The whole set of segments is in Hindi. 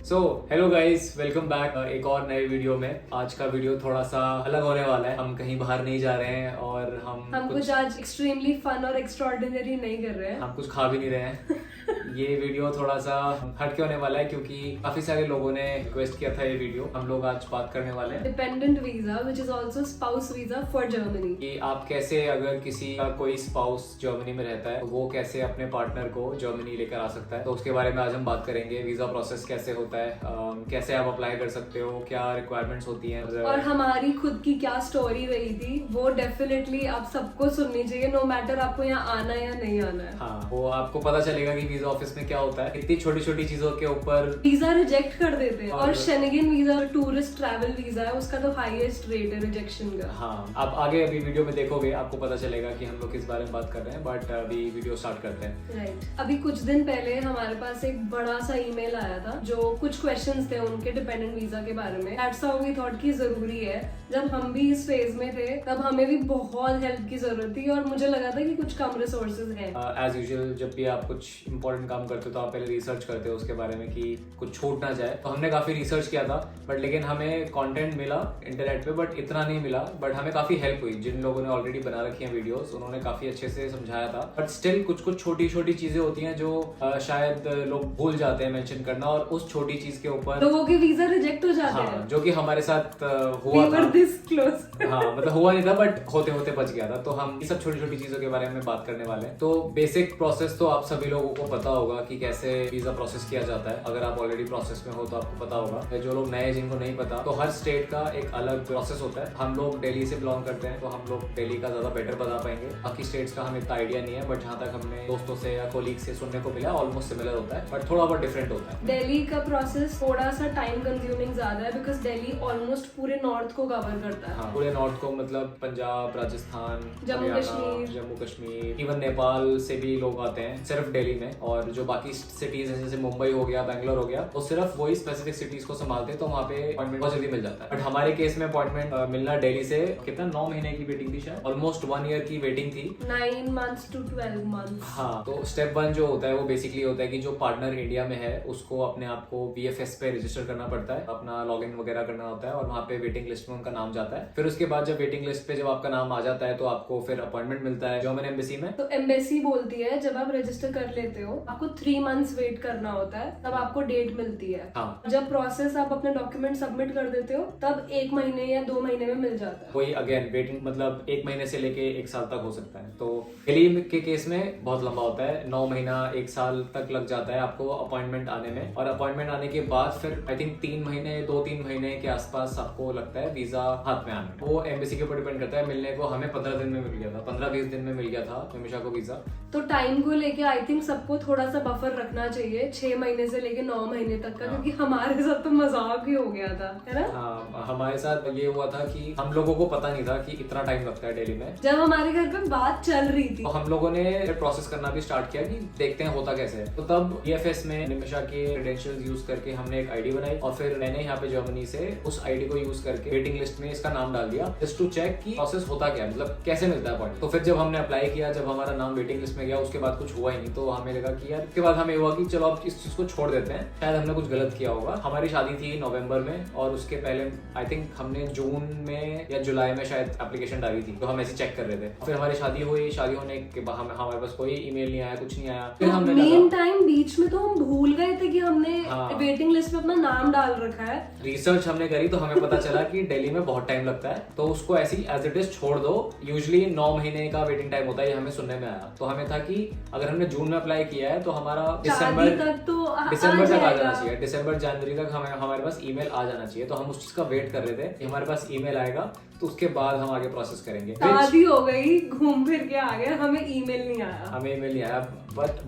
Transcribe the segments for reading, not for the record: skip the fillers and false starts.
So hello guys, welcome back एक और नए वीडियो में। आज का वीडियो थोड़ा सा अलग होने वाला है। हम कहीं बाहर नहीं जा रहे हैं और हम कुछ आज एक्सट्रीमली फन और एक्स्ट्राऑर्डिनरी नहीं कर रहे हैं। हम कुछ खा भी नहीं रहे हैं। ये वीडियो थोड़ा सा हटके होने वाला है क्योंकि काफी सारे लोगों ने रिक्वेस्ट किया था ये वीडियो। हम लोग आज बात करने वाले हैं dependent visa which is also spouse visa for Germany. कि आप कैसे, अगर किसी का कोई स्पाउस जर्मनी में रहता है तो वो कैसे अपने पार्टनर को जर्मनी लेकर आ सकता है। तो उसके बारे में आज हम बात करेंगे। वीजा प्रोसेस कैसे होता है, कैसे आप अप्लाई कर सकते हो, क्या रिक्वायरमेंट्स होती हैं, और हमारी खुद की क्या स्टोरी रही थी वो डेफिनेटली आप सबको सुननी चाहिए, नो मैटर आपको यहाँ आना है या नहीं आना है। हाँ, वो आपको पता चलेगा कि वीजा ऑफिस में क्या होता है। इतनी छोटी छोटी चीजों के ऊपर वीजा रिजेक्ट कर देते हैं। और Schengen visa tourist travel visa है, उसका तो हाईएस्ट रेट है रिजेक्शन का। हाँ, आप आगे अभी वीडियो में देखोगे, आपको पता चलेगा कि हम लोग किस बारे में बात कर रहे हैं। बट अभी वीडियो स्टार्ट करते हैं। राइट, अभी कुछ दिन पहले हमारे पास एक बड़ा सा ईमेल आया था जो कुछ क्वेश्चंस थे उनके डिपेंडेंट वीजा के बारे में। दैट्स हाउ वी थॉट कि जरूरी है। जब हम भी इस फेज में थे तब हमें भी बहुत हेल्प की जरूरत थी और मुझे लगा था कि कुछ कम रिसोर्सेज हैं। एज यूजुअल जब भी आप कुछ इंपॉर्टेंट काम करते हो तो आप पहले रिसर्च करते हो उसके बारे में कि कुछ छूट ना जाए। तो हमने काफी रिसर्च किया था, बट लेकिन हमें कंटेंट मिला इंटरनेट पे, बट इतना नहीं मिला। बट हमें काफी हेल्प हुई। जिन लोगों ने ऑलरेडी बना रखी हैं वीडियोस, उन्होंने काफी अच्छे से समझाया था। बट स्टिल कुछ कुछ छोटी छोटी चीजें होती हैं जो शायद लोग भूल जाते हैं मेंशन करना, और उस छोटी चीज के ऊपर लोगों के वीजा रिजेक्ट हो जाते हैं। हाँ, जो कि हमारे साथ हुआ था। This close. हाँ, मतलब हुआ नहीं था बट होते होते बच गया था। तो हम ये सब छोटी छोटी चीजों के बारे में बात करने वाले हैं। तो बेसिक प्रोसेस तो आप सभी लोगों को पता होगा कि कैसे वीजा प्रोसेस किया जाता है। अगर आप ऑलरेडी प्रोसेस में हो तो आपको पता होगा। जो लोग नए, जिनको नहीं पता, तो हर स्टेट का एक अलग प्रोसेस होता है। हम लोग दिल्ली से बिलोंग करते हैं तो हम लोग दिल्ली का ज्यादा बेटर बता पाएंगे। बाकी स्टेट्स का हमें इतना आइडिया नहीं है, बट जहाँ तक हमने दोस्तों से या कोलीग से सुनने को मिला ऑलमोस्ट सिमिलर होता है, बट थोड़ा बहुत डिफरेंट होता है। दिल्ली का प्रोसेस थोड़ा सा टाइम कंज्यूमिंग ज्यादा है बिकॉज दिल्ली ऑलमोस्ट पूरे नॉर्थ को कवर करता है। हाँ, पूरे नॉर्थ को, मतलब पंजाब, राजस्थान, जम्मू कश्मीर, जम्मू कश्मीर, इवन नेपाल से भी लोग आते हैं सिर्फ दिल्ली में। और जो बाकी सिटीज है जैसे मुंबई हो गया, बैंगलोर हो गया, वो सिर्फ वही स्पेसिफिक सिटीज को संभालते हैं। तो वहाँ पे अपॉइंटमेंट बहुत जल्दी मिल जाता है। बट हमारे केस में अपॉइंटमेंट मिलना दिल्ली से कितना 9 महीने की वेटिंग थी, शायद ऑलमोस्ट 1 ईयर की वेटिंग थी। 9 months to 12 months। हाँ, तो स्टेप 1 जो होता है वो बेसिकली होता है कि जो पार्टनर इंडिया में है उसको अपने आप को VFS पे रजिस्टर करना पड़ता है, अपना लॉगिन वगैरह करना होता है और वहाँ पे वेटिंग लिस्ट में उनका नाम जाता है। फिर उसके बाद जब वेटिंग लिस्ट पे जब आपका नाम आ जाता है तो आपको फिर अपॉइंटमेंट मिलता है जर्मन एम्बेसी में। तो एम्बेसी बोलती है जब आप रजिस्टर कर लेते हो आपको 3 months वेट करना होता है, तब आपको डेट मिलती है। हाँ, जब प्रोसेस आप अपने डॉक्यूमेंट सबमिट कर देते हो तब 1 महीने या 2 महीने में मिल जाता है। वही अगेन वेटिंग, मतलब 1 महीने से लेके 1 साल तक हो सकता है। तो दिल्ली के केस में बहुत लंबा होता है, 9 महीना 1 साल तक लग जाता है आपको अपॉइंटमेंट आने में। और अपॉइंटमेंट आने के बाद फिर आई थिंक 3 महीने 2-3 महीने के आसपास आपको लगता है वीजा हाथ में आने में। वो एम्बेसी के ऊपर डिपेंड करता है। मिलने को हमें 15 दिन में मिल गया था, 15-20 दिन में मिल गया था निमिषा को वीजा। तो टाइम को लेके आई थिंक सबको थोड़ा सा बफर रखना चाहिए 6 महीने से लेके 9 महीने तक का। क्योंकि हमारे साथ तो मजाक ही हो गया था, है ना? हाँ, हमारे साथ ये हुआ था कि हम लोगों को पता नहीं था कि इतना टाइम लगता है दिल्ली में। जब हमारे घर पे बात चल रही थी तो हम लोगों ने प्रोसेस करना भी स्टार्ट किया कि देखते हैं होता कैसे है। तो तब VFS में निमिषा के क्रेडेंशियल्स यूज करके हमने एक आईडी बनाई और फिर मैंने यहाँ पे जर्मनी से उस आईडी को यूज करके वेटिंग लिस्ट में इसका नाम डाल दिया, जस्ट टू चेक कि प्रोसेस होता क्या, मतलब कैसे मिलता है अपॉइंटमेंट। तो फिर जब हमने अप्लाई किया, जब हमारा नाम वेटिंग लिस्ट में गया, उसके बाद कुछ हुआ ही नहीं। तो हमें लगा कि यार, उसके बाद हमें हुआ कि चलो अब इस चीज को छोड़ देते हैं, शायद हमने कुछ गलत किया होगा। हमारी शादी थी नवंबर में और उसके पहले आई थिंक हमने जून में या जुलाई में शायद एप्लीकेशन डाली थी। तो हम ऐसे चेक कर रहे थे। फिर हमारी शादी हुई, शादी होने के बाद हमारे पास कोई ईमेल नहीं आया, कुछ नहीं आया। फिर हमने मेन टाइम बीच में तो हम भूल गए थे कि हमने वेटिंग लिस्ट में अपना नाम डाल रखा है। रिसर्च हमने करी तो हमें पता चला कि दिल्ली में बहुत टाइम लगता है, तो उसको ऐसी एज इट इज छोड़ दो। यूजुअली 9 महीने का वेटिंग टाइम होता है, ये हमें सुनने में आया। तो हमें था कि अगर हमने जून में अप्लाई किया है तो हमारा दिसंबर तक आ जाना चाहिए, दिसंबर जनवरी तक हमारे पास ईमेल आ जाना चाहिए। तो हम उस चीज का वेट कर रहे थे कि हमारे पास ईमेल आएगा तो उसके बाद हम आगे प्रोसेस करेंगे। शादी हो गई, घूम फिर के आ गए, हमें ईमेल नहीं आया। हमें ईमेल नहीं आया,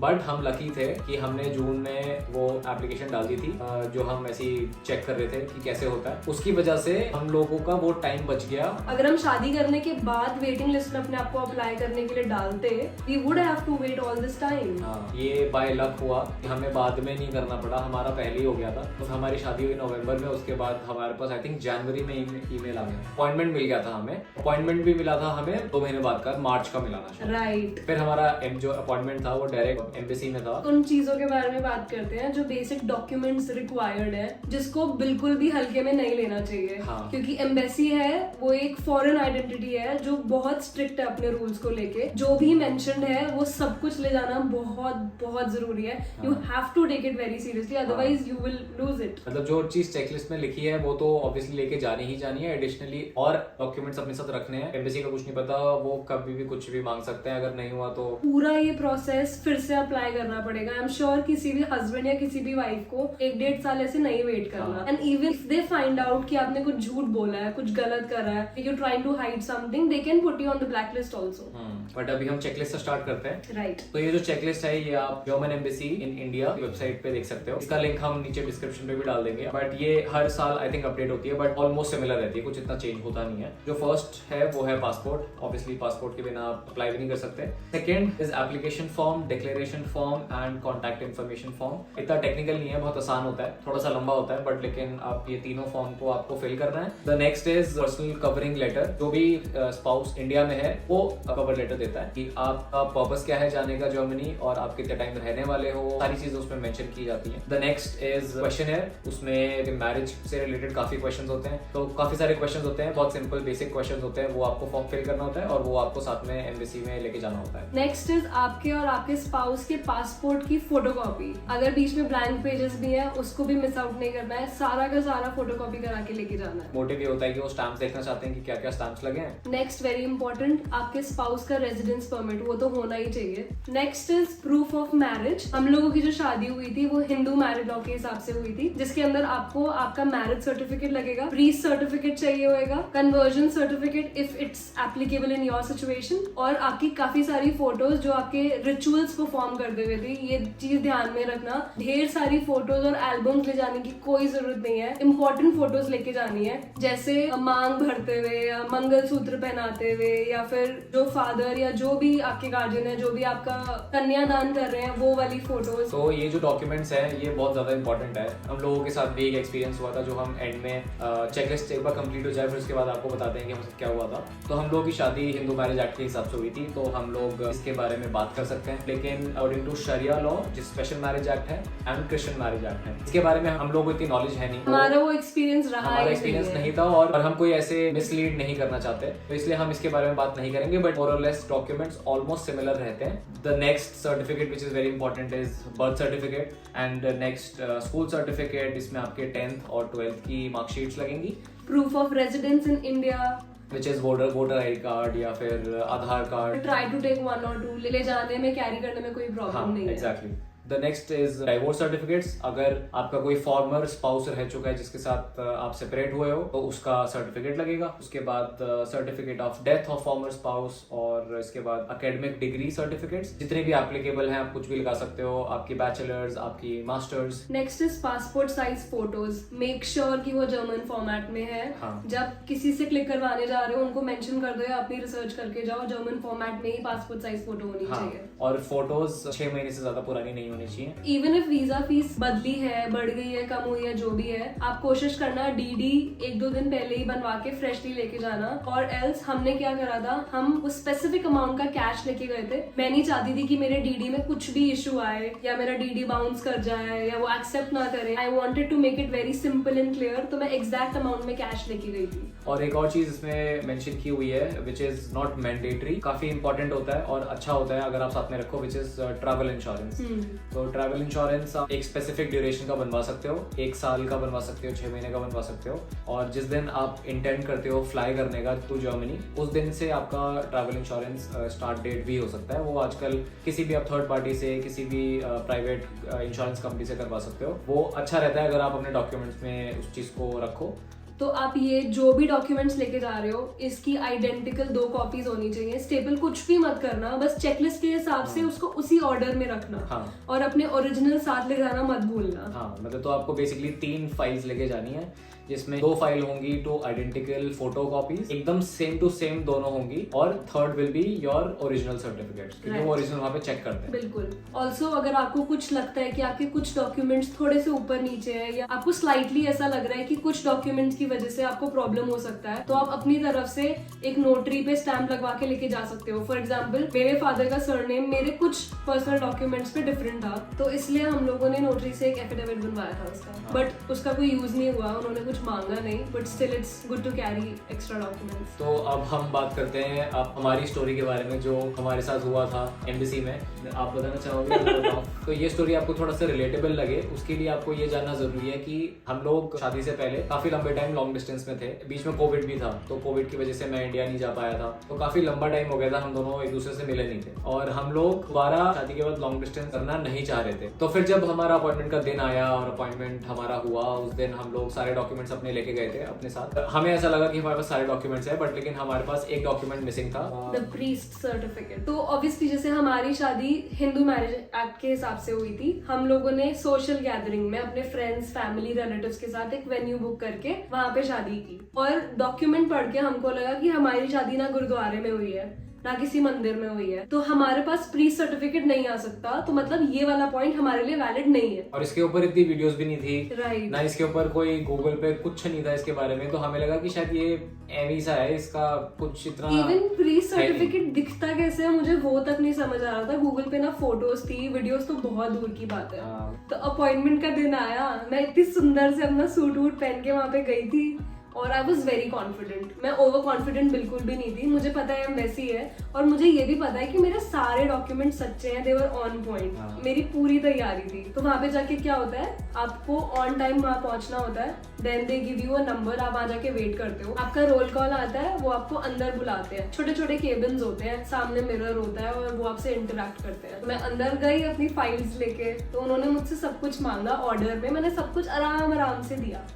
बट हम लकी थे कि हमने जून में वो एप्लीकेशन डाल दी थी, जो हम ऐसे ही चेक कर रहे थे कि कैसे होता है। उसकी वजह से हम लोगों का वो टाइम बच गया। अगर हम शादी करने के बाद वेटिंग लिस्ट में अपने आप को अप्लाई करने के लिए डालते, we would have to wait all this time। ये बाय लक हुआ कि हमें बाद में नहीं करना पड़ा, हमारा पहले ही हो गया था। तो हमारी शादी हुई नवंबर में, उसके बाद हमारे पास आई थिंक जनवरी में ईमेल आ गया, अपॉइंटमेंट मिल गया था हमें। अपॉइंटमेंट भी मिला था हमें 2 महीने बाद का, मार्च का मिला था। राइट। फिर हमारा जो अपॉइंटमेंट था वो डायरेक्ट एम्बेसी में था। उन चीजों के बारे में बात करते हैं जो बेसिक डॉक्यूमेंट्स रिक्वायर्ड है, जिसको बिल्कुल भी हल्के में नहीं लेना चाहिए। हाँ। क्योंकि एम्बेसी है वो एक फॉरेन आइडेंटिटी है जो बहुत स्ट्रिक्ट है अपने रूल्स को लेके। जो भी मेंशन्ड है वो सब कुछ ले जाना बहुत बहुत जरूरी है। You have to take it very seriously, otherwise you will lose it. मतलब जो चीज चेकलिस्ट में लिखी है वो तो ऑब्वियसली लेके जानी ही जानी है। एडिशनली और डॉक्यूमेंट्स अपने साथ रखने हैं। एम्बेसी का कुछ नहीं पता, वो कभी भी कुछ भी मांग सकते हैं, अगर नहीं हुआ तो पूरा ये प्रोसेस फिर से अप्लाई करना पड़ेगा। आई एम श्योर किसी भी हस्बैंड या किसी भी वाइफ को 1-1.5 साल ऐसे नहीं वेट करना। And even if they find out कि आपने कुछ झूठ बोला है, कुछ गलत करा है, you trying to hide something, they can put you on the black list also. But अभी हम चेकलिस्ट से स्टार्ट करते हैं। राइट। तो ये जो चेकलिस्ट है ये आप जर्मन एम्बेसी इन इंडिया की वेबसाइट पे देख सकते हो। इसका लिंक हम नीचे डिस्क्रिप्शन में भी डाल देंगे। बट ये हर साल आई थिंक अपडेट होती है, बट ऑलमोस्ट सिमिलर रहती है, कुछ इतना चेंज होता नहीं है। जो फर्स्ट है वो है पासपोर्ट। ऑब्वियसली पासपोर्ट के बिना आप अप्लाई भी नहीं कर सकते। Second is application form, declaration form and contact information form. इतना टेक्निकल नहीं है, बहुत आसान होता है, थोड़ा सा लंबा होता है, बट लेकिन आप ये तीनों फॉर्म को आपको फिल करना है। The next is personal covering letter. जो भी स्पाउस इंडिया में है वो कवर लेटर देता है कि आपका पर्पस क्या है जाने का जर्मनी और आप कितने टाइम रहने वाले हो, सारी चीजें उसमें मेंशन की जाती हैं। The next is questionnaire. उसमें मैरिज से रिलेटेड काफी क्वेश्चंस होते हैं, तो काफी सारे क्वेश्चंस होते हैं, बहुत सिंपल बेसिक क्वेश्चंस होते हैं, वो आपको फॉर्म फिल करना होता है और वो आपको साथ में एम्बेसी में लेके जाना होता है। नेक्स्ट इज आपके और आपके स्पाउस के पासपोर्ट की फोटोकॉपी। अगर बीच में ब्लैंक पेजेस भी है उसको भी मिस आउट नहीं करना है, सारा का सारा फोटोकॉपी करा के लेके जाना है। मोटिव ये होता है कि वो स्टैम्प्स देखना चाहते हैं कि क्या क्या स्टैम्प्स लगे हैं। नेक्स्ट वेरी इंपॉर्टेंट, आपके स्पाउस का रेजिडेंस परमिट, वो तो होना ही चाहिए। Next is proof of marriage. हम लोगों की जो शादी हुई थी वो हिंदू मैरिज लॉ के हिसाब से हुई थी, जिसके अंदर आपको आपका मैरिज सर्टिफिकेट लगेगा, प्रीस्ट सर्टिफिकेट चाहिए होगा, conversion certificate if it's applicable in your situation, और आपकी काफी सारी फोटोज जो आपके रिचुअल्स परफॉर्म करते हुए थी। ये चीज ध्यान में रखना, ढेर सारी फोटोज और एल्बम्स ले जाने की कोई जरूरत नहीं है। इंपॉर्टेंट फोटोज लेके जानी है, जैसे मांग भरते हुए या मंगलसूत्र पहनाते हुए, या फिर जो फादर या जो भी आपके गार्जियन है, जो भी आपका कन्यादान कर रहे हैं, वो वाली फोटोज। तो ये जो डॉक्यूमेंट्स हैं ये बहुत ज्यादा इंपॉर्टेंट है। हम लोगों के साथ भी एक एक्सपीरियंस हुआ था, जो हम एंड में चेकलिस्ट एक बार कंप्लीट हो जाए फिर उसके बाद आपको बताते हैं कि हमसे क्या हुआ था। तो हम लोगों की शादी हिंदू मैरिज एक्ट के हिसाब से हुई थी, तो हम लोग इसके बारे में बात कर सकते हैं। लेकिन अकॉर्डिंग टू शरिया लॉ, जो स्पेशल मैरिज एक्ट है एंड क्रिश्चियन मैरिज एक्ट है, इसके बारे में हम लोगों को इतनी नॉलेज है नहीं। हमारा वो एक्सपीरियंस रहा, हमारा एक्सपीरियंस नहीं था और हम कोई ऐसे मिसलीड नहीं करना चाहते, तो इसलिए हम इसके बारे में बात नहीं करेंगे। बट मोर और लेस डॉक्यूमेंट्स ऑलमोस्ट सिमिलर रहते हैं। The next certificate which is very important is birth certificate and next school certificate. इसमें आपके 10th और 12th की मार्कशीट्स लगेंगी। Proof of residence in India, which is voter I card या फिर आधार कार्ड। ट्राई टू टेक 1 और 2, ले जाने में, कैरी करने में कोई प्रॉब्लम नहीं है। Exactly. The next is divorce certificates. अगर आपका कोई फॉर्मर स्पाउस रह चुका है जिसके साथ आप सेपरेट हुए हो तो उसका सर्टिफिकेट लगेगा। उसके बाद certificate of death of former spouse, और इसके बाद एकेडमिक डिग्री सर्टिफिकेट्स जितने भी एप्लीकेबल हैं, आप कुछ भी लगा सकते हो, आपकी बैचलर्स, आपकी masters. Next is passport size photos. Make sure कि वो जर्मन फॉर्मेट में है। हाँ। जब किसी से क्लिक करवाने जा रहे हो उनको मेंशन कर दो या अपनी रिसर्च करके जाओ, जर्मन फॉर्मेट में ही पासपोर्ट साइज फोटो होनी चाहिए। और फोटोज 6 महीने से ज्यादा पुरानी नहीं होनी चाहिए। इवन इफ वीजा फीस बदली है, बढ़ गई है, कम हुई है, जो भी है, आप कोशिश करना डीडी 1-2 दिन पहले ही बनवा के फ्रेशली लेके जाना। और एल्स हमने क्या करा था, हम उस स्पेसिफिक अमाउंट का कैश लेके गए थे। मैं नहीं चाहती थी कि मेरे डीडी में कुछ भी इशू आए या मेरा डीडी बाउंस कर जाए या वो एक्सेप्ट ना करे। I wanted to make it very simple and clear, तो मैं एग्जैक्ट अमाउंट में कैश लेके गई थी। और एक और चीज इसमें मेंशन की हुई है विच इज नॉट मैंडेटरी, काफी इंपॉर्टेंट होता है और अच्छा होता है अगर आप साथ में रखो, विच इज ट्रैवल इंश्योरेंस। तो ट्रैवल इंश्योरेंस आप एक स्पेसिफिक ड्यूरेशन का बनवा सकते हो, 1 साल का बनवा सकते हो, 6 महीने का बनवा सकते हो। और जिस दिन आप इंटेंड करते हो फ्लाई करने का टू जर्मनी, उस दिन से आपका ट्रैवल इंश्योरेंस स्टार्ट डेट भी हो सकता है। वो आजकल किसी भी आप थर्ड पार्टी से, किसी भी प्राइवेट इंश्योरेंस कंपनी से करवा सकते हो। वो अच्छा रहता है अगर आप अपने डॉक्यूमेंट्स में उस चीज को रखो। तो आप ये जो भी डॉक्यूमेंट्स लेके जा रहे हो, इसकी आइडेंटिकल 2 कॉपीज होनी चाहिए। स्टेपल कुछ भी मत करना, बस चेकलिस्ट के हिसाब से उसको उसी ऑर्डर में रखना। हाँ। और अपने ओरिजिनल साथ ले जाना मत भूलना। हाँ, मतलब तो आपको बेसिकली 3 फाइल्स लेके जानी है। जिसमें 2 फाइल होंगी, 2 आइडेंटिकल फोटो कॉपीज, एकदम सेम टू सेम दोनों होंगी, और third will be your original certificates, क्योंकि वो ओरिजिनल वहाँ पे चेक करते हैं। बिल्कुल। ऑल्सो अगर आपको कुछ लगता है कि आपके कुछ डॉक्यूमेंट्स थोड़े से ऊपर नीचे है, या आपको स्लाइटली ऐसा लग रहा है कि कुछ डॉक्यूमेंट्स की वजह से आपको प्रॉब्लम हो सकता है, तो आप अपनी तरफ से एक नोटरी पे स्टैंप लगवा के लेके जा सकते हो। फॉर एग्जाम्पल, मेरे फादर का सरनेम मेरे कुछ पर्सनल डॉक्यूमेंट्स पे डिफरेंट था, तो इसलिए हम लोगों ने नोटरी से एक एफिडेविट बनवाया था उसका, बट उसका कोई यूज नहीं हुआ, उन्होंने कुछ मांगा नहीं, but still it's good to carry extra documents. तो अब हम बात करते हैं अब हमारी स्टोरी के बारे में, जो हमारे साथ हुआ था एम्बेसी में। आप बताना चाहोगे? मैं बताऊं? तो ये स्टोरी आपको थोड़ा सा रिलेटेबल लगे, उसके लिए आपको ये जानना जरूरी है कि हम लोग शादी से पहले काफी लंबे टाइम लॉन्ग डिस्टेंस में थे। बीच में कोविड भी था, तो कोविड की वजह से मैं इंडिया नहीं जा पाया था, तो काफी लंबा टाइम हो गया था, हम दोनों एक दूसरे से मिले नहीं थे, और हम लोग दोबारा शादी के बाद लॉन्ग डिस्टेंस करना नहीं चाह रहे थे। तो फिर जब हमारा अपॉइंटमेंट का दिन आया और अपॉइंटमेंट हमारा हुआ, उस दिन हम लोग सारे डॉक्यूमेंट्स अपने लेके गए थे अपने साथ। हमें ऐसा लगा कि हमारे पास सारे डॉक्यूमेंट्स है, बट लेकिन हमारे पास एक डॉक्यूमेंट मिसिंग था, द प्रीस्ट सर्टिफिकेट। तो ऑब्वियसली जैसे हमारी शादी हिंदू मैरिज एक्ट के हिसाब से हुई थी, हम लोगों ने सोशल गैदरिंग में अपने फ्रेंड्स, फैमिली, रिलेटिव्स के साथ एक वेन्यू बुक करके वहां पे शादी की, और डॉक्यूमेंट पढ़ के हमको लगा कि हमारी शादी ना गुरुद्वारे में हुई है, ना किसी मंदिर में हुई है, तो हमारे पास प्रीस्ट सर्टिफिकेट नहीं आ सकता, तो मतलब ये वाला पॉइंट हमारे लिए वैलिड नहीं है। और इसके ऊपर इतनी वीडियोस भी नहीं थी, राइट, ना इसके ऊपर कोई गूगल पे कुछ नहीं था इसके बारे में, तो हमें लगा कि शायद ये एवी सा है, इसका कुछ इतना इवन प्रीस्ट सर्टिफिकेट दिखता कैसे है मुझे वो तक नहीं समझ आ रहा था। गूगल पे ना फोटोज थी, वीडियोस तो बहुत दूर की बात है। तो अपॉइंटमेंट का दिन आया, मैं इतनी सुंदर से अपना सूट वूट पहन के वहां पे गई थी, और आई वॉज वेरी कॉन्फिडेंट। मैं ओवर कॉन्फिडेंट बिल्कुल भी नहीं थी, मुझे पता है वैसी है, और मुझे ये भी पता है कि मेरे सारे डॉक्यूमेंट सच्चे हैं, दे वर ऑन पॉइंट, मेरी पूरी तैयारी थी। तो वहां पे जाके क्या होता है, आपको ऑन टाइम वहां पहुंचना होता है, then they give you a number, आप वहां जाके वेट करते हो, आपका रोल कॉल आता है, वो आपको अंदर बुलाते हैं, छोटे छोटे केबिन्स होते हैं, सामने मिरर होता है, और वो आपसे इंटरेक्ट करते हैं। तो मैं अंदर गई अपनी फाइल्स लेके, तो उन्होंने मुझसे सब कुछ मांगा ऑर्डर में, मैंने सब कुछ आराम से दिया,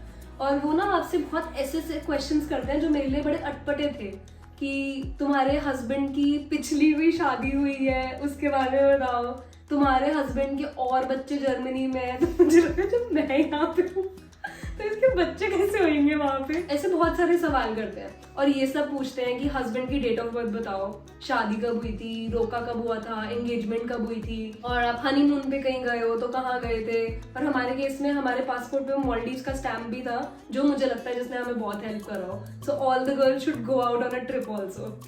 और वो ना आपसे बहुत ऐसे क्वेश्चंस करते हैं जो मेरे लिए बड़े अटपटे थे, कि तुम्हारे हस्बैंड की पिछली हुई शादी हुई है, उसके बारे में बताओ, तुम्हारे हस्बैंड के और बच्चे जर्मनी में हैं, तो मुझे लगा जब मैं यहाँ पे हूँ तो इसके बच्चे कैसे होंगे वहां पे, ऐसे बहुत सारे सवाल करते हैं। और ये सब पूछते हैं कि हस्बैंड की डेट ऑफ बर्थ बताओ, शादी कब हुई थी, रोका कब हुआ था, एंगेजमेंट कब हुई थी, और आप हनीमून पे कहीं गए हो तो कहाँ गए थे। और हमारे केस में हमारे पासपोर्ट पे मालदीव्स का स्टैम्प भी था, जो मुझे लगता है जिसने हमें बहुत हेल्प करा हो। So all the girls should go out on a trip also.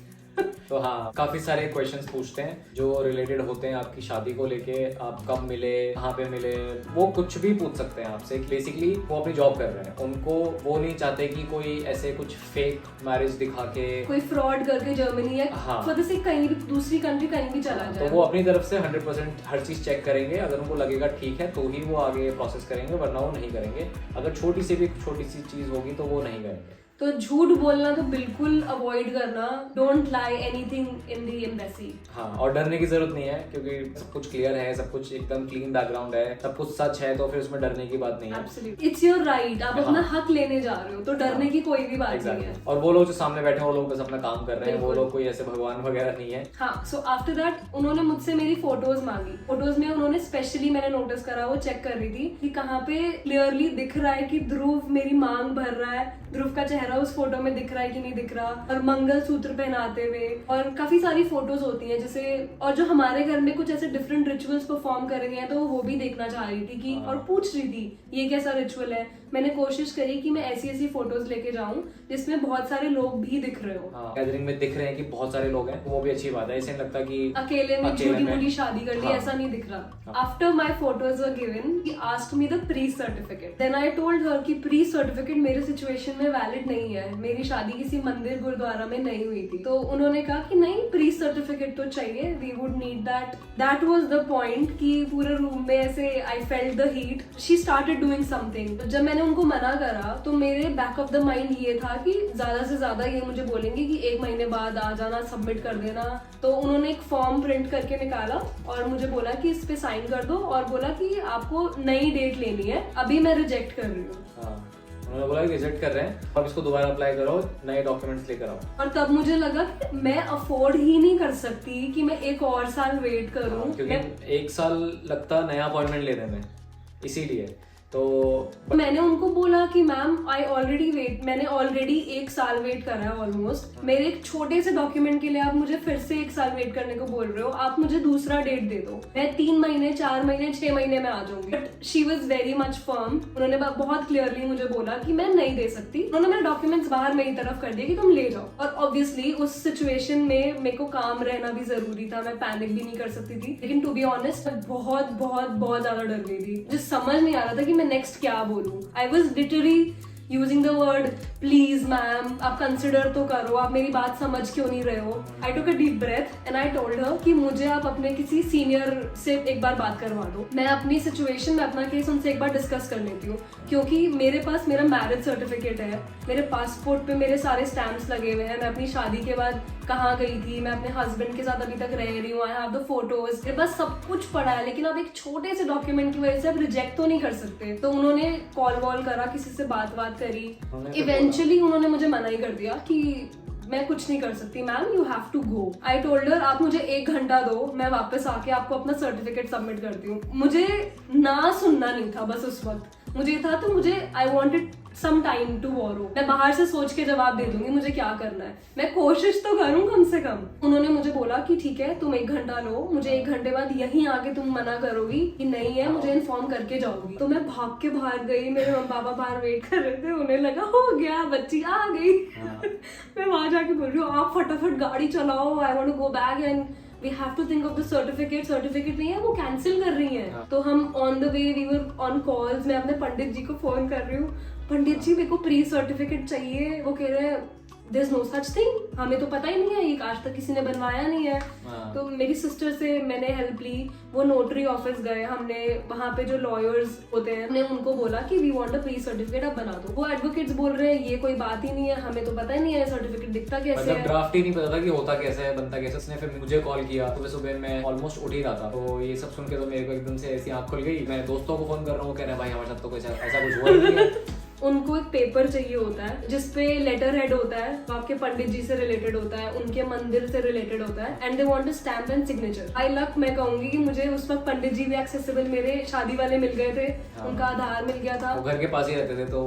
तो हाँ, काफी सारे क्वेश्चंस पूछते हैं जो रिलेटेड होते हैं आपकी शादी को लेके, आप कब मिले, कहाँ पे मिले, वो कुछ भी पूछ सकते हैं आपसे। बेसिकली वो अपनी जॉब कर रहे हैं, उनको वो नहीं चाहते कि कोई ऐसे कुछ फेक मैरिज दिखा के, कोई फ्रॉड करके जर्मनी या कहीं भी दूसरी कंट्री कहीं भी चला जाए। तो वो अपनी तरफ से 100% हर चीज चेक करेंगे, अगर उनको लगेगा ठीक है तो ही वो आगे प्रोसेस करेंगे, वरना वो नहीं करेंगे। अगर छोटी सी चीज होगी तो वो नहीं करेंगे। तो झूठ बोलना तो बिल्कुल अवॉइड करना, don't lie anything in the embassy. हाँ, और डरने की जरूरत नहीं है, क्योंकि सब कुछ क्लियर है, सब कुछ एकदम क्लीन बैकग्राउंड है, सब कुछ सच है, तो फिर उसमें डरने की बात नहीं है। एब्सोल्युटली, इट्स योर राइट, आप अपना हक लेने जा रहे हो, तो डरने की कोई भी बात नहीं है। और वो लोग जो सामने बैठे हैं वो लोग बस अपना काम कर रहे हैं, वो लोग कोई ऐसे भगवान वगैरह नहीं है। हाँ, सो आफ्टर दैट उन्होंने मुझसे मेरी फोटोज मांगी। फोटोज में उन्होंने स्पेशली, मैंने नोटिस करा, वो चेक कर रही थी कि कहाँ पे क्लियरली दिख रहा है कि ध्रुव मेरी मांग भर रहा है, ध्रुव का चेहरा उस फोटो में दिख रहा है कि नहीं दिख रहा, और मंगल सूत्र पहनाते हुए, और काफी सारी फोटोज होती हैं जैसे, और जो हमारे घर में कुछ ऐसे डिफरेंट रिचुअल्स परफॉर्म कर रहे हैं, तो वो भी देखना चाह रही थी कि, और पूछ रही थी ये कैसा रिचुअल है। मैंने कोशिश करी कि मैं ऐसी फोटोज लेके जाऊं जिसमें बहुत सारे लोग भी दिख रहे हो। गैदरिंग में दिख रहे हैं कि बहुत सारे लोग हैं, वो भी अच्छी बात है, ऐसे लगता कि अकेले में छोटी मोटी शादी कर ली, ऐसा नहीं दिख रहा। After my photos were given, he asked me the priest certificate, then I told her कि प्रीस्ट सर्टिफिकेट मेरे सिचुएशन में वैलिड नहीं है, मेरी शादी किसी मंदिर गुरुद्वारा में नहीं हुई थी। तो उन्होंने कहा कि नहीं, प्रीस्ट सर्टिफिकेट तो चाहिए, we would need that. That was the point कि पूरे रूम में ऐसे I felt the heat. She started doing something. जब मैंने उनको मना करा तो मेरे बैक ऑफ द माइंड ये था कि ज्यादा से ज्यादा ये मुझे बोलेंगे कि 1 महीने बाद आ जाना, सबमिट कर देना। तो उन्होंने एक फॉर्म प्रिंट करके निकाला और मुझे बोला कि इस पे साइन कर दो, और बोला कि आपको नई डेट लेनी है, अभी मैं रिजेक्ट कर रही हूँ। उन्होंने बोला रिजेक्ट कर रहे हैं, अब इसको दोबारा अप्लाई करो, नए डॉक्यूमेंट्स लेकर आओ। और तब मुझे लगा कि मैं अफोर्ड ही नहीं कर सकती कि मैं 1 और साल वेट करूं, क्योंकि 1 साल लगता नया अपॉइंटमेंट लेने में, इसीलिए तो मैंने उनको बोला कि मैम मैंने ऑलरेडी 1 साल वेट करा है ऑलमोस्ट। मेरे एक छोटे से डॉक्यूमेंट के लिए आप मुझे फिर से 1 साल वेट करने को बोल रहे हो, आप मुझे दूसरा डेट दे दो, मैं 3 महीने 4 महीने 6 महीने में आ जाऊंगी। But she was very much firm, उन्होंने बहुत क्लियरली मुझे बोला कि मैं नहीं दे सकती। उन्होंने मेरे डॉक्यूमेंट्स बाहर मेरी तरफ कर दिए कि तुम ले जाओ। और ऑब्वियसली उस सिचुएशन में मेरे को काम रहना भी जरूरी था, मैं पैनिक भी नहीं कर सकती थी। लेकिन टू बी ऑनेस्ट मैं बहुत बहुत बहुत ज्यादा डर गई थी, मुझे समझ नहीं आ रहा था कि मैं नेक्स्ट क्या बोलूं। I was literally using the word please ma'am, आप कंसिडर तो करो, आप मेरी बात समझ क्यों नहीं रहे हो। I took a deep breath and I told her कि मुझे आप अपने किसी सीनियर से एक बार बात करवा दो, मैं अपनी सिचुएशन में अपना केस उनसे एक बार डिस्कस कर लेती हूँ। क्योंकि मेरे पास मेरा मैरिज सर्टिफिकेट है, मेरे पासपोर्ट पे मेरे सारे स्टैम्प्स लगे हुए हैं, मैं अपनी शादी के बाद कहाँ गई थी, मैं अपने हस्बैंड के साथ अभी तक रह रही हूँ, आई हैव द फोटोज, मेरे पास सब कुछ पड़ा है। लेकिन आप एक छोटे से डॉक्यूमेंट की वजह से आप रिजेक्ट तो नहीं कर सकते। तो उन्होंने कॉल वॉल करा, किसी से बात करी, इवेंचुअली उन्होंने मुझे मना ही कर दिया कि मैं कुछ नहीं कर सकती ma'am, you have to go. I told her आप मुझे 1 घंटा दो, मैं वापस आके आपको अपना सर्टिफिकेट सबमिट करती हूँ। मुझे ना सुनना नहीं था बस उस वक्त, मुझे था तो मुझे I wanted some time to borrow, मैं बाहर से सोच के जवाब दे दूंगी मुझे क्या करना है, मैं कोशिश तो करूँ कम से कम। उन्होंने मुझे बोला कि ठीक है तुम 1 घंटा लो, मुझे 1 घंटे बाद यहीं आके तुम मना करोगी कि नहीं है, मुझे इन्फॉर्म करके जाओगी। तो मैं भाग के बाहर गई, मेरे मम्मी पापा बाहर वेट कर रहे थे, उन्हें लगा हो गया बच्ची आ गई। मैं वहां जाके बोल रही हूँ आप फटाफट गाड़ी चलाओ, I want to go back and we have to think of the certificate नहीं है, वो कैंसिल कर रही हैं। तो हम on the way we were on calls, मैं अपने पंडित जी को फोन कर रही हूँ, पंडित जी मेरे को प्री सर्टिफिकेट चाहिए। वो कह रहे हैं there is no such thing, हमें तो पता ही नहीं है, ये आज तक किसी ने बनवाया नहीं है। तो मेरी सिस्टर से मैंने हेल्प ली, वो नोटरी ऑफिस गए, हमने वहाँ पे जो लॉयर्स होते हैं हमने उनको बोला कि we want a pre certificate, आप बना दो। वो एडवोकेट्स बोल रहे हैं ये कोई बात ही नहीं है, हमें तो पता ही नहीं है सर्टिफिकेट दिखता कैसे है, ड्राफ्ट ही नहीं पता था कि होता कैसे है, बनता कैसे। उसने फिर मुझे कॉल किया, सुबह सुबह मैं ऑलमोस्ट उठ ही रहा था। तो ये सब सुन के तो मेरे को एकदम से ऐसी आंख खुल गई। मैं दोस्तों को फोन कर रहा हूँ, कह रहे हैं भाई हमारे साथ तो कुछ ऐसा कुछ हुआ नहीं है। उनको एक पेपर चाहिए होता है जिसपे लेटर हेड होता है, आपके पंडित जी से रिलेटेड होता है, उनके मंदिर से रिलेटेड होता है, and they want a stamp and signature. I luck मैं कहूंगी कि मुझे उस वक्त पंडित जी भी एक्सेसिबल मेरे शादी वाले मिल गए थे। उनका आधार मिल गया था, वो घर के पास ही रहते थे, तो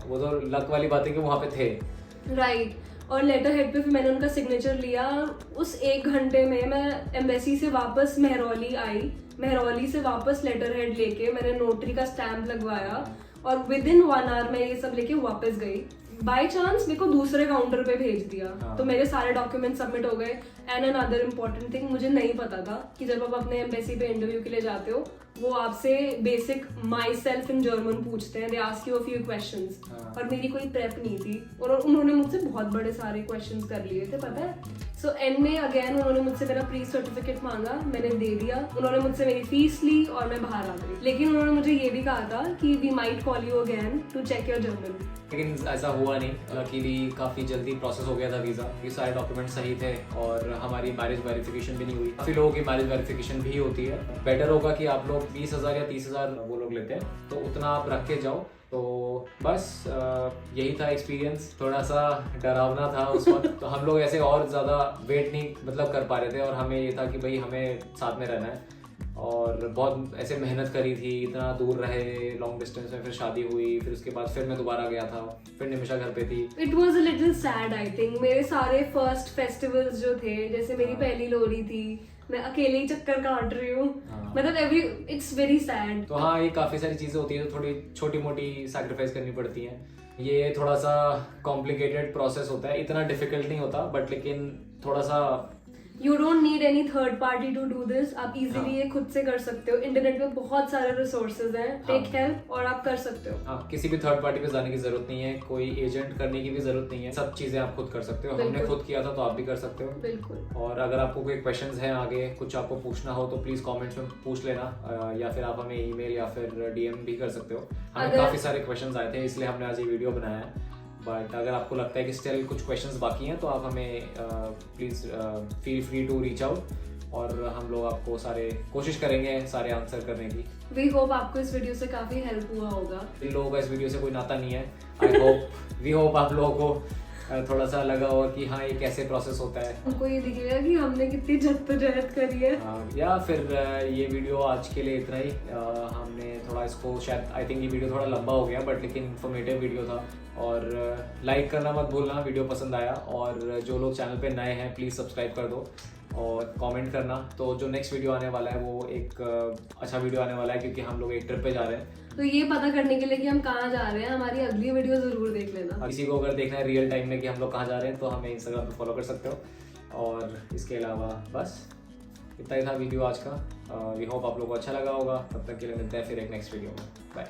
वो तो लक वाली बात है कि वहाँ पे थे। राइट। और लेटर हेड पे फिर मैंने उनका सिग्नेचर लिया। उस 1 घंटे में मैं एम्बेसी से वापस मेहरौली आई, मेहरौली से वापस लेटर हेड लेके मैंने नोटरी का स्टैम्प लगवाया और विद इन 1 आवर मैं ये सब लेके वापस गई। बाय चांस मेरे को दूसरे काउंटर पे भेज दिया। तो मेरे सारे डॉक्यूमेंट सबमिट हो गए। एंड अनदर इम्पोर्टेंट थिंग, मुझे नहीं पता था कि जब आप अपने एम्बेसी पे इंटरव्यू के लिए जाते हो वो आपसे basic my self in German पूछते हैं, they ask you a few questions. और मेरी कोई प्रेप नहीं थी और उन्होंने मुझसे बहुत बड़े सारे क्वेश्चंस कर लिए थे, पता है। सो एंड में अगेन उन्होंने मुझसे मेरा प्री सर्टिफिकेट मांगा, मैंने दे दिया। उन्होंने मुझसे मेरी फीस ली और मैं बाहर आ गई। लेकिन उन्होंने मुझे ये भी कहा था कि we might call you again to check your German. लेकिन ऐसा हुआ नहीं, लकीली काफ़ी जल्दी प्रोसेस हो गया था वीज़ा, ये सारे डॉक्यूमेंट सही थे और हमारी मैरिज वेरिफिकेशन भी नहीं हुई। काफ़ी लोगों की मैरिज वेरिफिकेशन भी होती है। बेटर होगा कि आप लोग 20,000 या 30,000 वो लोग लेते हैं, तो उतना आप रख के जाओ। तो बस यही था एक्सपीरियंस, थोड़ा सा डरावना था उस वक्त। तो हम लोग ऐसे और ज़्यादा वेट नहीं कर पा रहे थे और हमें ये था कि भाई हमें साथ में रहना है और बहुत ऐसे मेहनत करी थी, इतना दूर रहे लॉन्ग डिस्टेंस में। फिर शादी हुई, फिर उसके बाद फिर मैं दोबारा गया था, फिर निमिषा घर पे थी। It was a little sad I think. मेरे सारे फर्स्ट फेस्टिवल्स जो थे, जैसे मेरी पहली लोहड़ी थी, मैं अकेले ही चक्कर काट रही हूँ, मतलब इट्स वेरी सैड। तो हाँ, ये काफ़ी सारी चीज़ें होती हैं तो थोड़ी छोटी मोटी सैक्रिफाइस करनी पड़ती हैं। ये थोड़ा सा कॉम्प्लिकेटेड प्रोसेस होता है, इतना डिफिकल्ट नहीं होता, बट लेकिन थोड़ा सा you don't need any third party to do this. आप इजीली ये खुद से कर सकते हो। इंटरनेट पे बहुत सारे रिसोर्सेज हैं, टेक हेल्प और आप कर सकते हो। हाँ, किसी भी थर्ड पार्टी पे जाने की जरूरत नहीं है, कोई एजेंट करने की भी जरूरत नहीं है, सब चीजें आप खुद कर सकते हो। हमने खुद किया था तो आप भी कर सकते हो। बिल्कुल। और अगर आपको कोई क्वेश्चंस हैं, आगे कुछ आपको पूछना हो तो प्लीज कमेंट्स में पूछ लेना, या फिर आप हमें ईमेल या फिर डीएम भी कर सकते हो। हमें काफी सारे क्वेश्चंस आए थे, इसलिए हमने आज ये वीडियो बनाया है। बट अगर आपको लगता है कि स्टिल कुछ क्वेश्चंस बाकी हैं तो आप हमें please feel free to reach out और हम लोग आपको सारे कोशिश करेंगे सारे आंसर करने की। वी होप आपको इस वीडियो से काफ़ी हेल्प हुआ होगा। इन लोगों का इस वीडियो से कोई नाता नहीं है। वी होप आप लोगों को थोड़ा सा लगा होगा कि हाँ ये कैसे प्रोसेस होता है, हमको ये दिखेगा कि हमने कितनी जद्दोजहद करी है। या फिर ये वीडियो आज के लिए इतना ही। हमने थोड़ा इसको शायद आई थिंक ये वीडियो थोड़ा लंबा हो गया बट लेकिन इन्फॉर्मेटिव वीडियो था। और लाइक करना मत भूलना वीडियो पसंद आया, और जो लोग चैनल पे नए हैं प्लीज़ सब्सक्राइब कर दो और कमेंट करना। तो जो नेक्स्ट वीडियो आने वाला है वो एक अच्छा वीडियो आने वाला है, क्योंकि हम लोग एक ट्रिप पे जा रहे हैं। तो ये पता करने के लिए कि हम कहाँ जा रहे हैं, हमारी अगली वीडियो जरूर देख लेना। किसी को अगर देखना है रियल टाइम में कि हम लोग कहाँ जा रहे हैं तो हमें इंस्टाग्राम पे फॉलो कर सकते हो। और इसके अलावा बस इतना ही था वीडियो आज का। वी होप आप लोगों को अच्छा लगा होगा। तब तक के लिए मिलते हैं फिर एक नेक्स्ट वीडियो में। बाय।